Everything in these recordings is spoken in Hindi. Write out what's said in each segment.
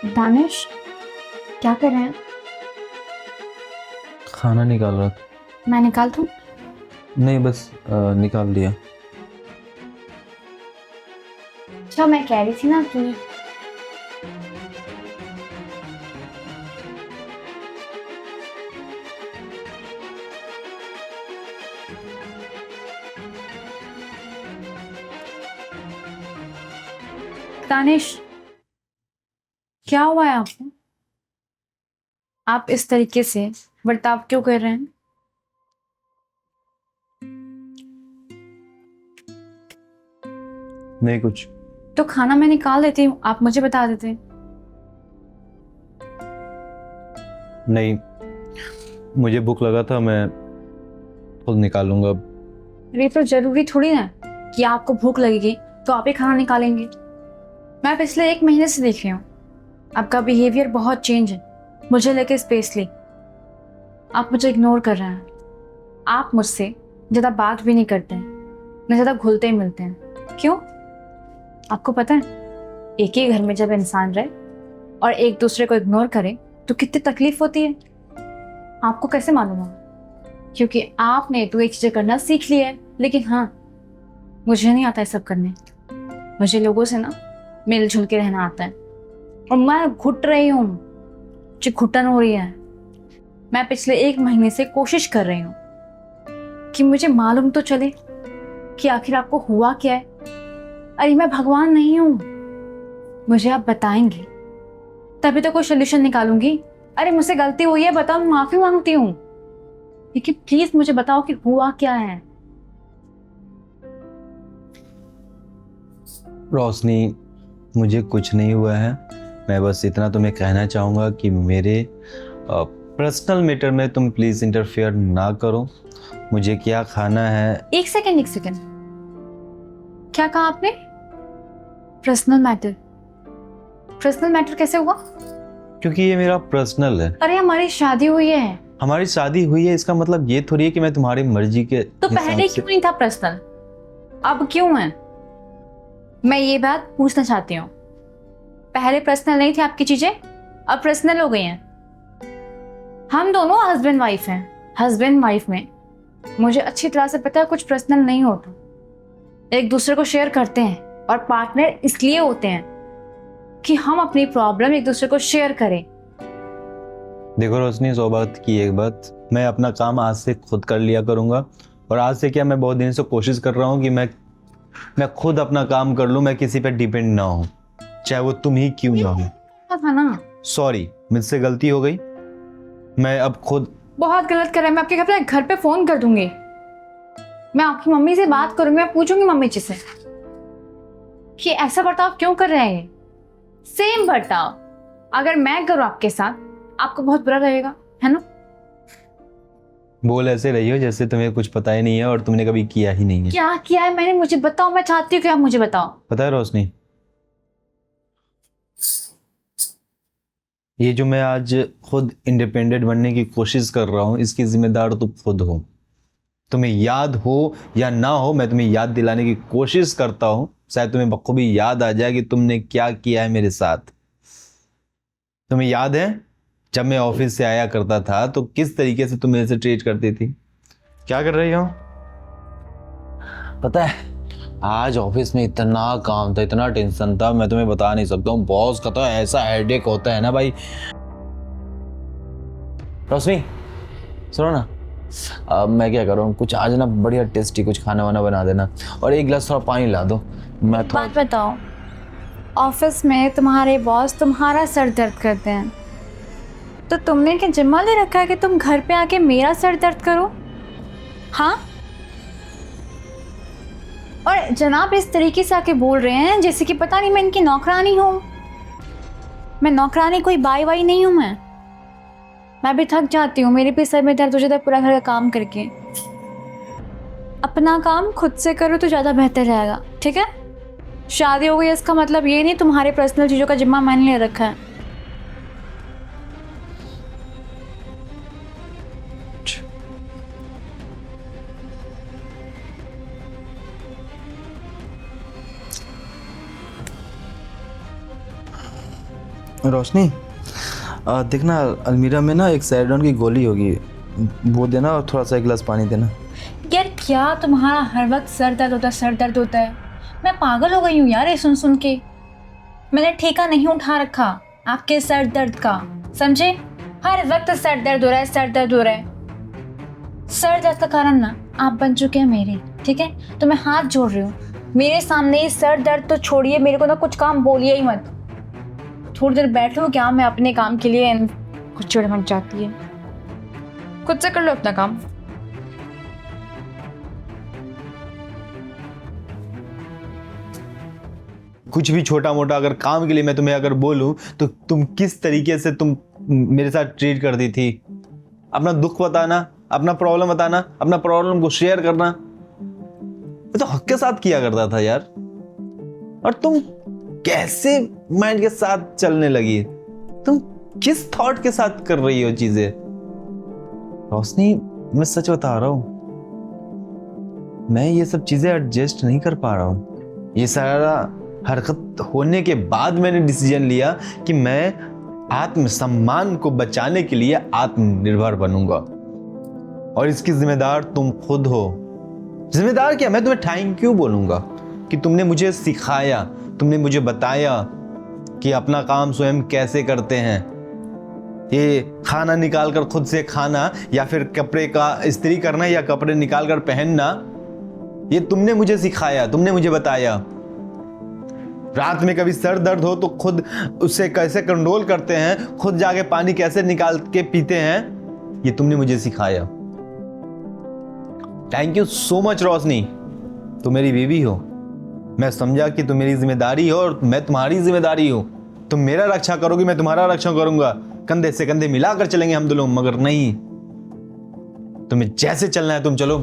दानिश, क्या कर रहे हैं? खाना निकाल रहा मैं निकाल दूं? नहीं, बस निकाल दिया। अच्छा, मैं कह रही थी ना कि दानिश, क्या हुआ है आपको? आप इस तरीके से बर्ताव क्यों कर रहे हैं? नहीं कुछ। तो खाना मैं निकाल देती हूँ, आप मुझे बता देते। नहीं, मुझे भूख लगा था, मैं खुद निकालूंगा अब। ये तो जरूरी थोड़ी ना कि आपको भूख लगेगी तो आप ही खाना निकालेंगे। मैं पिछले 1 महीने से देख रही हूँ, आपका बिहेवियर बहुत चेंज है मुझे लेके स्पेशली। आप मुझे इग्नोर कर रहे हैं, आप मुझसे ज़्यादा बात भी नहीं करते हैं, न ज़्यादा घुलते मिलते हैं। क्यों? आपको पता है, एक ही घर में जब इंसान रहे और एक दूसरे को इग्नोर करे तो कितनी तकलीफ होती है। आपको कैसे मालूम होगा? क्योंकि आपने तो ये चीज़ें करना सीख लिया है, लेकिन हाँ, मुझे नहीं आता है सब करने। मुझे लोगों से ना मिलजुल के रहना आता है, और मैं घुट रही हूँ, मुझे घुटन हो रही है। मैं पिछले 1 महीने से कोशिश कर रही हूँ कि मुझे मालूम तो चले कि आखिर आपको हुआ क्या है। अरे मैं भगवान नहीं हूँ, मुझे आप बताएंगे तभी तो कोई सोल्यूशन निकालूंगी। अरे मुझसे गलती हुई है, बताओ, मैं माफी मांगती हूँ, लेकिन प्लीज मुझे बताओ कि हुआ क्या है। रोशनी, मुझे कुछ नहीं हुआ है। मैं बस इतना तुम्हें कहना चाहूँगा कि मेरे पर्सनल मैटर में तुम प्लीज़ इंटरफेयर ना करो। मुझे क्या खाना है। एक सेकेंड, क्या कहा आपने? Personal matter? पर्सनल मैटर कैसे हुआ? क्योंकि ये मेरा पर्सनल है। अरे हमारी शादी हुई है। हमारी शादी हुई है, इसका मतलब ये थोड़ी है कि मैं तुम्हारी मर्जी के तो हिसाब पहले से। क्यों नहीं था पर्सनल, अब क्यों है? मैं ये बात पूछना चाहती हूँ। पहले पर्सनल नहीं थी आपकी चीजें, अब पर्सनल हो गई हैं। हम दोनों हस्बैंड वाइफ हैं। हस्बैंड वाइफ में मुझे अच्छी तरह से पता है कुछ पर्सनल नहीं होता। एक दूसरे को शेयर करते हैं, और पार्टनर इसलिए होते हैं कि हम अपनी प्रॉब्लम एक दूसरे को शेयर करें। देखो रोशनी, सौ बात की एक बात, मैं अपना काम आज से खुद कर लिया करूंगा। और आज से क्या, मैं बहुत दिन से कोशिश कर रहा हूँ कि मैं खुद अपना काम कर लूँ, मैं किसी पे डिपेंड ना हूँ, चाहे वो तुम ही क्यों ना हो। था ना, सॉरी, मुझसे गलती हो गई, मैं अब खुद। बहुत गलत कर रहा है। मैं आपके अपने घर पे फोन कर दूंगी, मैं आपकी मम्मी से बात करूंगी, मैं पूछूंगी मम्मी जी से कि ऐसा बर्ताव क्यों कर रहे हैं। सेम बर्ताव अगर मैं करूं आपके साथ, आपको बहुत बुरा लगेगा, है ना? बोल ऐसे रही हो जैसे तुम्हें कुछ पता ही नहीं है और तुमने कभी किया ही नहीं है। क्या किया है मैंने, मुझे बताओ। मैं चाहती हूँ कि आप मुझे बताओ। पता है रोशनी, ये जो मैं आज खुद इंडिपेंडेंट बनने की कोशिश कर रहा हूँ, इसकी जिम्मेदार तुम खुद हो। तुम्हें याद हो या ना हो, मैं तुम्हें याद दिलाने की कोशिश करता हूँ, शायद तुम्हें बखूबी याद आ जाए कि तुमने क्या किया है मेरे साथ। तुम्हें याद है जब मैं ऑफिस से आया करता था तो किस तरीके से तुम मेरे से ट्रीट करती थी? क्या कर रही हो? पता है, आज ऑफिस में इतना काम था, इतना टेंशन था, मैं तुम्हें बता नहीं सकता हूँ। बॉस का तो ऐसा हेडेक होता है ना भाई। रोशनी सुनो ना, अब मैं क्या कर रहा हूँ, कुछ आज ना बढ़िया टेस्टी कुछ खाना वाना बना देना, और एक गिलास थोड़ा पानी ला दो। मैं थोड़ा बात बताओ, ऑफिस में तुम्हारे बॉस तुम्हारा सर दर्द करते हैं, तो तुमने क्या जिम्मा ले रखा है कि तुम घर पे आके मेरा सर दर्द करो? हाँ, और जनाब इस तरीके से आके बोल रहे हैं जैसे कि पता नहीं मैं इनकी नौकरानी हूँ। मैं नौकरानी कोई बाई वाई नहीं हूँ। मैं भी थक जाती हूँ, मेरे भी सर में दर्द हो जाता है पूरा घर का काम करके। अपना काम खुद से करो तो ज़्यादा बेहतर रहेगा, ठीक है? शादी हो गई इसका मतलब ये नहीं तुम्हारे पर्सनल चीज़ों का जिम्मा मैंने ले रखा है। रोशनी, देखना अलमीरा में ना एक सैरडॉन की गोली होगी, वो देना और थोड़ा सा एक गिलास पानी देना। यार क्या तुम्हारा हर वक्त सर दर्द होता है, सर दर्द होता है? मैं पागल हो गई हूँ यार ये सुन सुन के। मैंने ठेका नहीं उठा रखा आपके सर दर्द का, समझे? हर वक्त सर दर्द हो रहा है, सर दर्द हो रहा है। सर दर्द का कारण ना आप बन चुके हैं मेरे, ठीक है? तो मैं हाथ जोड़ रही हूँ, मेरे सामने ही सर दर्द तो छोड़िए, मेरे को ना कुछ काम बोलिए ही मत। थोड़ी देर बैठो क्या, मैं अपने काम के लिए कुछ चिड़मक जाती है। खुद से कर लो अपना काम। कुछ भी छोटा मोटा अगर काम के लिए मैं तुम्हें अगर बोलूं तो तुम किस तरीके से तुम मेरे साथ ट्रीट करती थी? अपना दुख बताना, अपना प्रॉब्लम बताना, अपना प्रॉब्लम को शेयर करना, ये तो हक के साथ किया करता था यार। और तुम कैसे माइंड के साथ चलने लगी? तुम किस थॉट के साथ कर रही हो चीजें? रोशनी, मैं सच बता रहा हूं, मैं ये सब चीजें एडजस्ट नहीं कर पा रहा हूं। ये सारा हरकत होने के बाद मैंने डिसीजन लिया कि मैं आत्मसम्मान को बचाने के लिए आत्मनिर्भर बनूंगा, और इसकी जिम्मेदार तुम खुद हो। जिम्मेदार क्या, मैं तुम्हें थैंक यू बोलूंगा कि तुमने मुझे सिखाया, तुमने मुझे बताया कि अपना काम स्वयं कैसे करते हैं। ये खाना निकाल कर खुद से खाना, या फिर कपड़े का इस्त्री करना, या कपड़े निकाल कर पहनना, ये तुमने मुझे सिखाया, तुमने मुझे बताया। रात में कभी सर दर्द हो तो खुद उससे कैसे कंट्रोल करते हैं, खुद जाके पानी कैसे निकाल के पीते हैं, ये तुमने मुझे सिखाया। थैंक यू सो मच रोशनी, तुम मेरी बीवी हो। मैं समझा कि तुम मेरी जिम्मेदारी हो और मैं तुम्हारी जिम्मेदारी हूं। तुम मेरा रक्षा करोगी, मैं तुम्हारा रक्षा करूंगा, कंधे से कंधे मिलाकर चलेंगे हम दोनों। मगर नहीं, तुम्हें जैसे चलना है तुम चलो,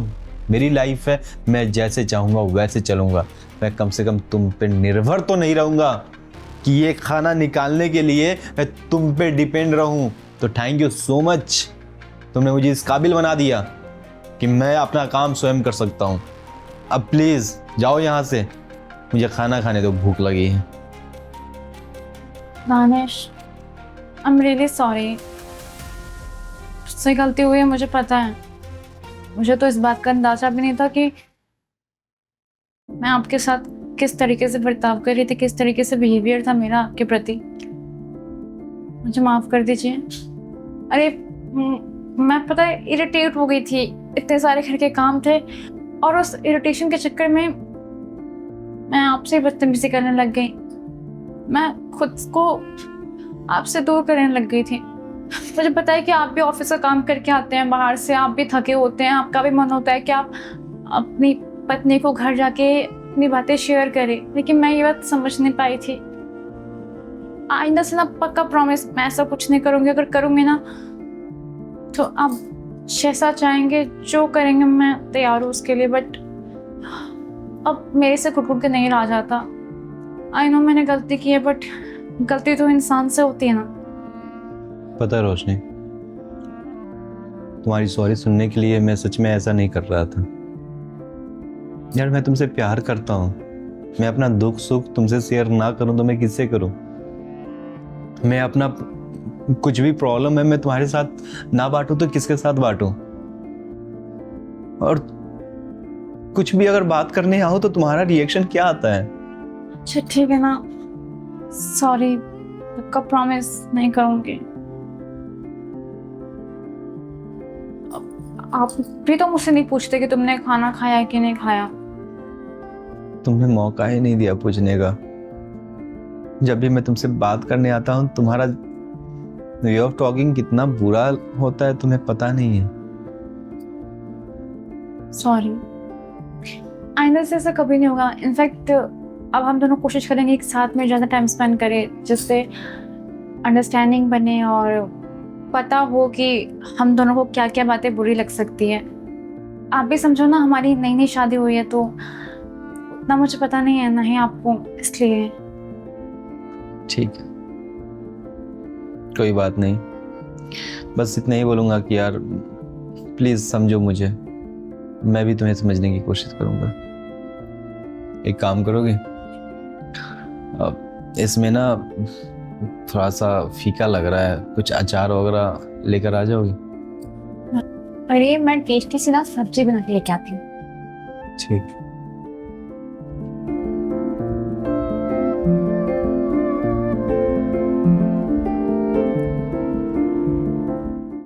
मेरी लाइफ है, मैं जैसे चाहूंगा वैसे चलूंगा। मैं कम से कम तुम पे निर्भर तो नहीं रहूंगा कि ये खाना निकालने के लिए मैं तुम पे डिपेंड रहूं। तो थैंक यू सो मच, तुमने मुझे इस काबिल बना दिया कि मैं अपना काम स्वयं कर सकता हूं। अब प्लीज जाओ यहां से, मुझे खाना खाने दो, भूख लगी है। Danish, I am really sorry, मुझसे गलती हुई है, मुझे पता है। मुझे तो इस बात का अंदाजा भी नहीं था कि मैं आपके साथ किस तरीके से बर्ताव कर रही थी, किस तरीके से बिहेवियर था मेरा आपके प्रति। मुझे माफ कर दीजिए। अरे मैं पता है इरिटेट हो गई थी, इतने सारे घर के काम थे और उस इरिटेशन के चक्कर में मैं आपसे बदतमीजी करने लग गई। मैं खुद को आपसे दूर करने लग गई थी। मुझे पता है कि आप भी ऑफिस का काम करके आते हैं बाहर से, आप भी थके होते हैं, आपका भी मन होता है कि आप अपनी पत्नी को घर जाके अपनी बातें शेयर करें, लेकिन मैं ये बात समझ नहीं पाई थी। आइंदा से ना पक्का प्रॉमिस, मैं ऐसा कुछ नहीं करूंगी। अगर करूंगी ना तो आप जैसा चाहेंगे जो करेंगे मैं तैयार हूँ उसके लिए। बट अब मेरे से घुट घुट के नहीं रहा जाता। आई नो मैंने गलती की है, बट गलती तो इंसान से होती है ना। पता है रोशनी, तुम्हारी सॉरी सुनने के लिए मैं सच में ऐसा नहीं कर रहा था यार। मैं तुमसे प्यार करता हूँ। मैं अपना दुख सुख तुमसे शेयर ना करूं तो मैं किससे करूं? मैं अपना कुछ भी प्रॉब्लम है मैं तुम्हारे साथ ना बांटूं तो किसके साथ बांटूं? और कुछ भी अगर बात करने आओ तो तुम्हारा रिएक्शन क्या आता है? अच्छा ठीक है ना, सॉरी, पक्का प्रॉमिस नहीं करूंगी। आप भी तो मुझसे नहीं पूछते कि तुमने खाना खाया कि नहीं खाया। तुमने मौका ही नहीं दिया पूछने का। जब भी मैं तुमसे बात करने आता हूं तुम्हारा वे ऑफ टॉकिंग कितना बुरा होता है तुम्हें पता नहीं है। सॉरी, आइंदा से ऐसा कभी नहीं होगा। इनफैक्ट अब हम दोनों कोशिश करेंगे एक साथ में ज़्यादा टाइम स्पेंड करें, जिससे अंडरस्टैंडिंग बने और पता हो कि हम दोनों को क्या क्या बातें बुरी लग सकती है। आप भी समझो ना, हमारी नई नई शादी हुई है तो उतना मुझे पता नहीं है, ना ही आपको, इसलिए। ठीक है, कोई बात नहीं। बस इतना ही बोलूँगा कि यार प्लीज़ समझो मुझे, मैं भी तुम्हें समझने की कोशिश करूँगा। एक काम करोगे, अब इसमें ना थोड़ा सा फीका लग रहा है, कुछ अचार वगैरह लेकर आ जाओगे? अरे मैं टेस्टी सी ना सब्जी बना के लेके आती हूँ। ठीक।